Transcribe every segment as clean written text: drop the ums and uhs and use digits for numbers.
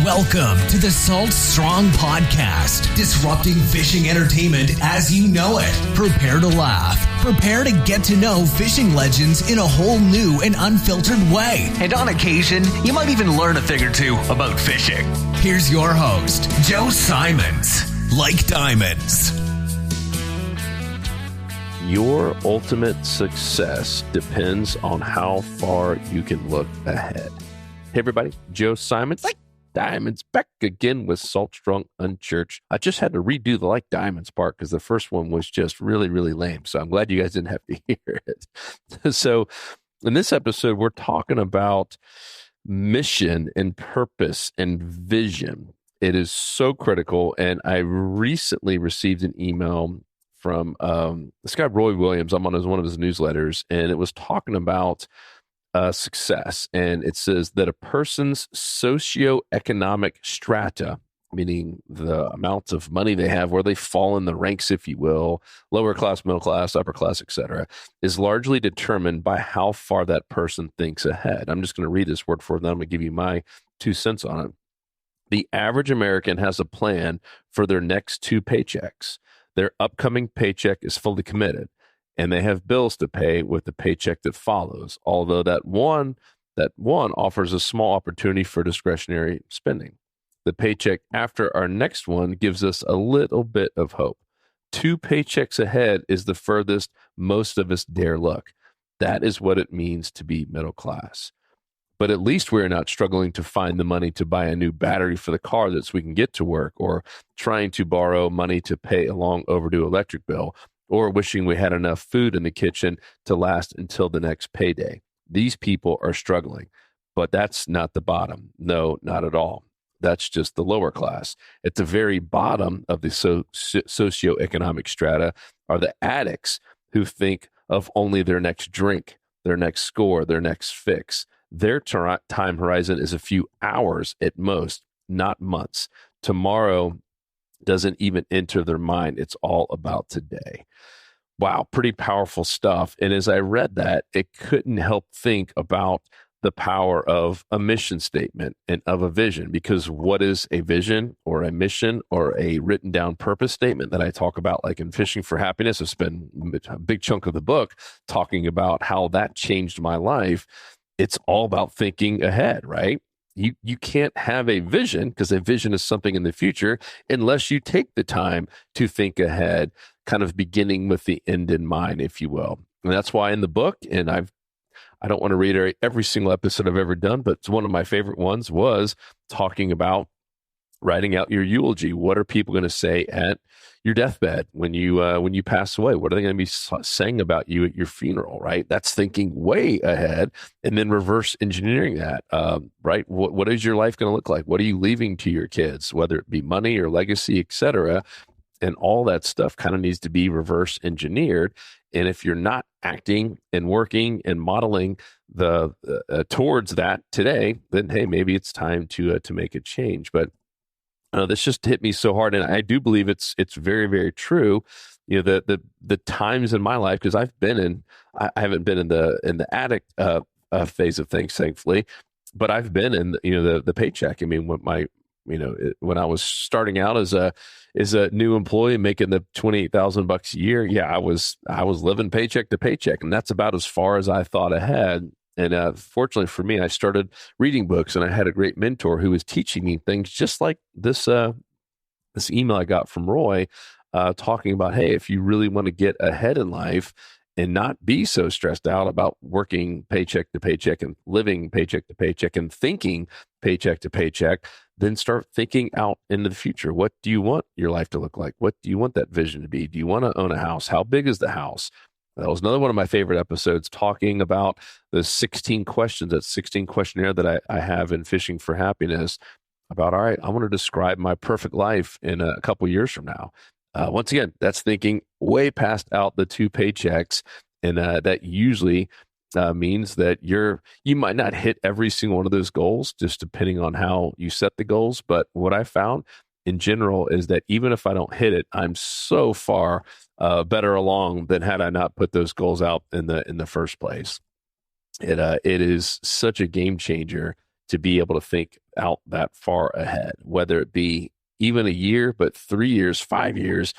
Welcome to the Salt Strong Podcast, disrupting fishing entertainment as you know it. Prepare to laugh. Prepare to get to know fishing legends in a whole new and unfiltered way. And on occasion, you might even learn a thing or two about fishing. Here's your host, Joe Simons. Like diamonds. Your ultimate success depends on how far you can look ahead. Hey everybody, Joe Simons, Like Diamonds, back again with Salt Strong Unchurched. I just had to redo the Like Diamonds part because the first one was just really, really lame. So I'm glad you guys didn't have to hear it. So in this episode, we're talking about mission and purpose and vision. It is so critical. And I recently received an email from this guy, Roy Williams. I'm on one of his newsletters, and it was talking about success. And it says that a person's socioeconomic strata, meaning the amount of money they have, where they fall in the ranks, if you will, lower class, middle class, upper class, etc., is largely determined by how far that person thinks ahead. I'm just going to read this word for them. I'm going to give you my 2 cents on it. The average American has a plan for their next 2 paychecks. Their upcoming paycheck is fully committed, and they have bills to pay with the paycheck that follows, although that one offers a small opportunity for discretionary spending. The paycheck after our next one gives us a little bit of hope. 2 paychecks ahead is the furthest most of us dare look. That is what it means to be middle class. But at least we're not struggling to find the money to buy a new battery for the car so we can get to work, or trying to borrow money to pay a long overdue electric bill, or wishing we had enough food in the kitchen to last until the next payday. These people are struggling, but that's not the bottom. No, not at all. That's just the lower class. At the very bottom of the socioeconomic strata are the addicts who think of only their next drink, their next score, their next fix. Their time horizon is a few hours at most, not months. Tomorrow doesn't even enter their mind. It's all about today. Wow, pretty powerful stuff. And as I read that, it couldn't help think about the power of a mission statement and of a vision, because what is a vision or a mission or a written down purpose statement that I talk about, like in Fishing for Happiness? I've spent a big chunk of the book talking about how that changed my life. It's all about thinking ahead, right? You can't have a vision, because a vision is something in the future, unless you take the time to think ahead, kind of beginning with the end in mind, if you will. And that's why in the book, and I don't want to reiterate every single episode I've ever done, but one of my favorite ones was talking about writing out your eulogy. What are people going to say at your deathbed when you pass away? What are they going to be saying about you at your funeral, right? That's thinking way ahead, and then reverse engineering that, right? What is your life going to look like? What are you leaving to your kids, whether it be money or legacy, et cetera? And all that stuff kind of needs to be reverse engineered. And if you're not acting and working and modeling the towards that today, then hey, maybe it's time to make a change. But this just hit me so hard, and I do believe it's very, very true. You know, the times in my life, because I haven't been in the addict phase of things, thankfully, but I've been in the paycheck. I mean, when I was starting out as a new employee making the $28,000 a year, yeah, I was living paycheck to paycheck, and that's about as far as I thought ahead. And fortunately for me, I started reading books, and I had a great mentor who was teaching me things just like this email I got from Roy, talking about, hey, if you really want to get ahead in life and not be so stressed out about working paycheck to paycheck and living paycheck to paycheck and thinking paycheck to paycheck, then start thinking out into the future. What do you want your life to look like? What do you want that vision to be? Do you want to own a house? How big is the house? That was another one of my favorite episodes, talking about the 16 questions, that 16 questionnaire that I have in Fishing for Happiness, about, all right, I want to describe my perfect life in a couple years from now. Once again, that's thinking way past out the 2 paychecks. And that usually means that you might not hit every single one of those goals, just depending on how you set the goals. But what I found in general is that even if I don't hit it, I'm so far better along than had I not put those goals out in the first place. It is such a game changer to be able to think out that far ahead, whether it be even a year, but 3 years, 5 years,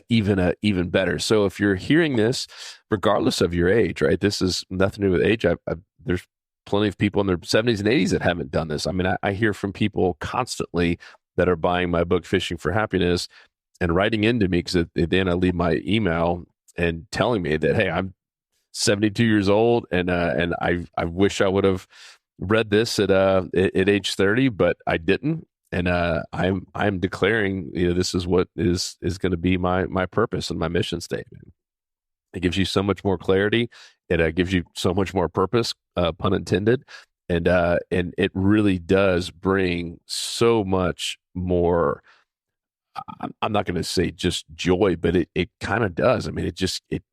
even better. So if you're hearing this, regardless of your age, right? This is nothing to do with age. There's plenty of people in their 70s and 80s that haven't done this. I mean, I hear from people constantly that are buying my book, Fishing for Happiness, and writing into me because then I leave my email and telling me that, hey, I'm 72 years old and I wish I would have read this at age 30, but I didn't. And I'm declaring, this is what is going to be my purpose and my mission statement. It gives you so much more clarity. It gives you so much more purpose, pun intended, and it really does bring so much more. I'm not going to say just joy, but it kind of does. I mean,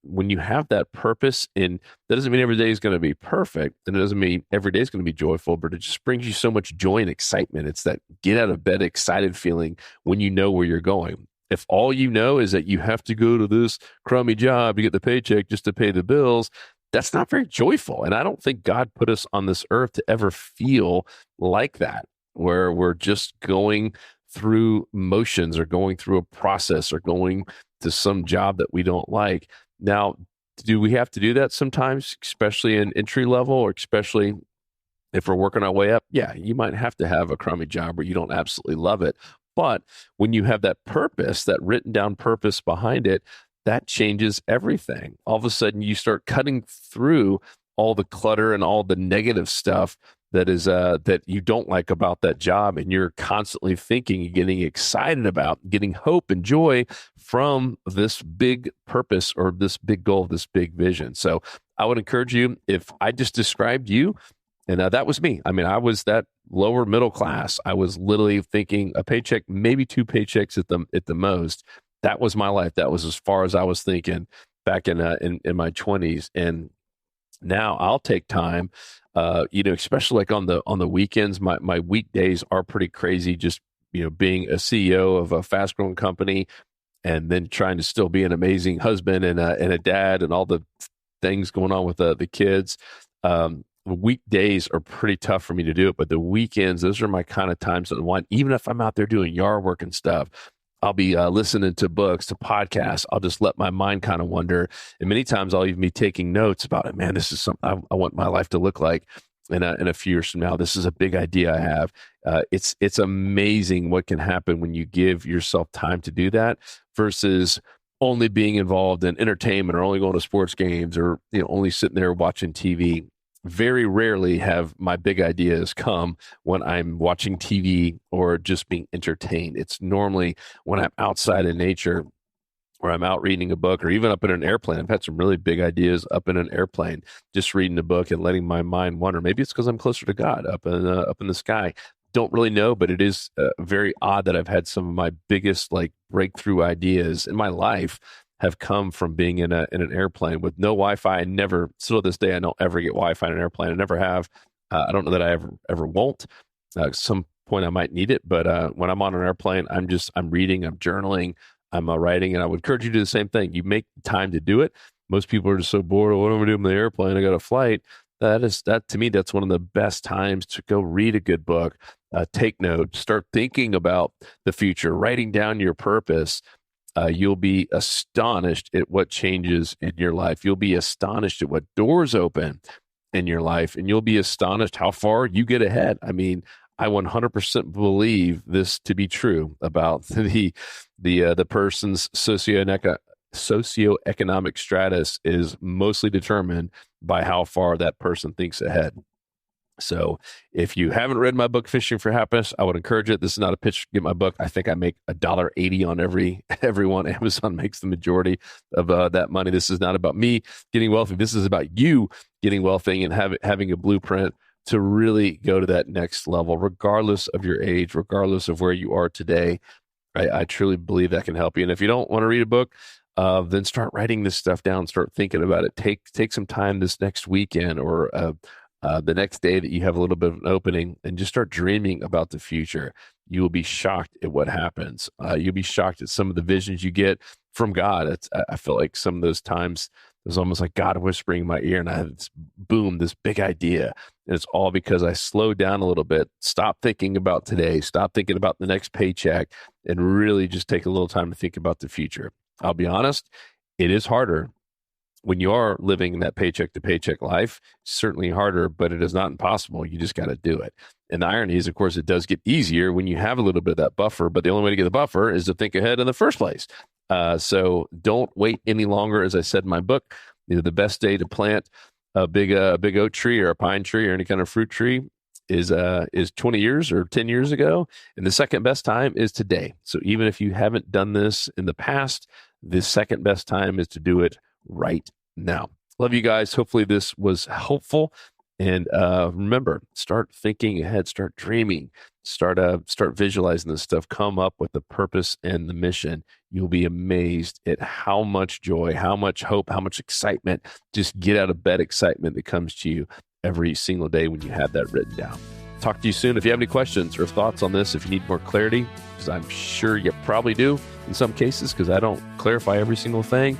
when you have that purpose, and that doesn't mean every day is going to be perfect, and it doesn't mean every day is going to be joyful, but it just brings you so much joy and excitement. It's that get out of bed excited feeling when you know where you're going. If all you know is that you have to go to this crummy job to get the paycheck just to pay the bills, that's not very joyful. And I don't think God put us on this earth to ever feel like that, where we're just going through motions or going through a process or going to some job that we don't like. Now, do we have to do that sometimes, especially in entry level, or especially if we're working our way up? Yeah, you might have to have a crummy job where you don't absolutely love it. But when you have that purpose, that written down purpose behind it, that changes everything. All of a sudden, you start cutting through all the clutter and all the negative stuff that is that you don't like about that job, and you're constantly thinking and getting excited about, getting hope and joy from this big purpose or this big goal, this big vision. So I would encourage you, if I just described you, and that was me. I mean, I was that lower middle class. I was literally thinking a paycheck, maybe 2 paychecks at the most. That was my life. That was as far as I was thinking back in my 20s. And now I'll take time, especially like on the weekends. My weekdays are pretty crazy. Just being a CEO of a fast growing company, and then trying to still be an amazing husband and a dad, and all the things going on with the kids. Weekdays are pretty tough for me to do it, but the weekends, those are my kind of times that I want. Even if I'm out there doing yard work and stuff, I'll be listening to books, to podcasts. I'll just let my mind kind of wander. And many times I'll even be taking notes about it. Man, this is something I want my life to look like in a few years from now. This is a big idea I have. It's amazing what can happen when you give yourself time to do that versus only being involved in entertainment or only going to sports games or only sitting there watching TV. Very rarely have my big ideas come when I'm watching TV or just being entertained. It's normally when I'm outside in nature, or I'm out reading a book, or even up in an airplane. I've had some really big ideas up in an airplane, just reading a book and letting my mind wander. Maybe it's because I'm closer to God up in the sky. Don't really know, but it is very odd that I've had some of my biggest breakthrough ideas in my life have come from being in an airplane with no Wi-Fi. I never, still to this day, I don't ever get Wi-Fi in an airplane. I never have. I don't know that I ever won't. At some point I might need it, but when I'm on an airplane, I'm reading, I'm journaling, I'm writing, and I would encourage you to do the same thing. You make time to do it. Most people are just so bored. What am I doing in the airplane? I got a flight. That to me, that's one of the best times to go read a good book, take notes, start thinking about the future, writing down your purpose. You'll be astonished at what changes in your life. You'll be astonished at what doors open in your life, and you'll be astonished how far you get ahead. I mean, I 100% believe this to be true about the person's socioeconomic status is mostly determined by how far that person thinks ahead. So if you haven't read my book, Fishing for Happiness, I would encourage it. This is not a pitch to get my book. I think I make $1.80 on every one. Amazon makes the majority of that money. This is not about me getting wealthy. This is about you getting wealthy and having a blueprint to really go to that next level, regardless of your age, regardless of where you are today. I truly believe that can help you. And if you don't want to read a book, then start writing this stuff down, start thinking about it. Take some time this next weekend or the next day that you have a little bit of an opening, and just start dreaming about the future. You will be shocked at what happens. You'll be shocked at some of the visions you get from God. I feel like some of those times was almost like God whispering in my ear, and I had this boom, this big idea. And it's all because I slowed down a little bit, stopped thinking about today, stopped thinking about the next paycheck, and really just take a little time to think about the future. I'll be honest, it is harder when you are living that paycheck to paycheck life. Certainly harder, but it is not impossible. You just got to do it. And the irony is, of course, it does get easier when you have a little bit of that buffer, but the only way to get the buffer is to think ahead in the first place. So don't wait any longer. As I said in my book, the best day to plant a big oak tree or a pine tree or any kind of fruit tree is 20 years or 10 years ago. And the second best time is today. So even if you haven't done this in the past, the second best time is to do it right now. Love you guys. Hopefully this was helpful. And remember, start thinking ahead, start dreaming, start visualizing this stuff, come up with the purpose and the mission. You'll be amazed at how much joy, how much hope, how much excitement, just get out of bed excitement that comes to you every single day when you have that written down. Talk to you soon. If you have any questions or thoughts on this, if you need more clarity, because I'm sure you probably do in some cases, because I don't clarify every single thing,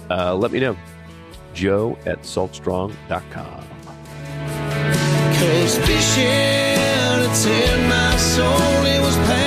let me know. Joe@saltstrong.com. 'Cause fishing, it's in my soul, it was pain.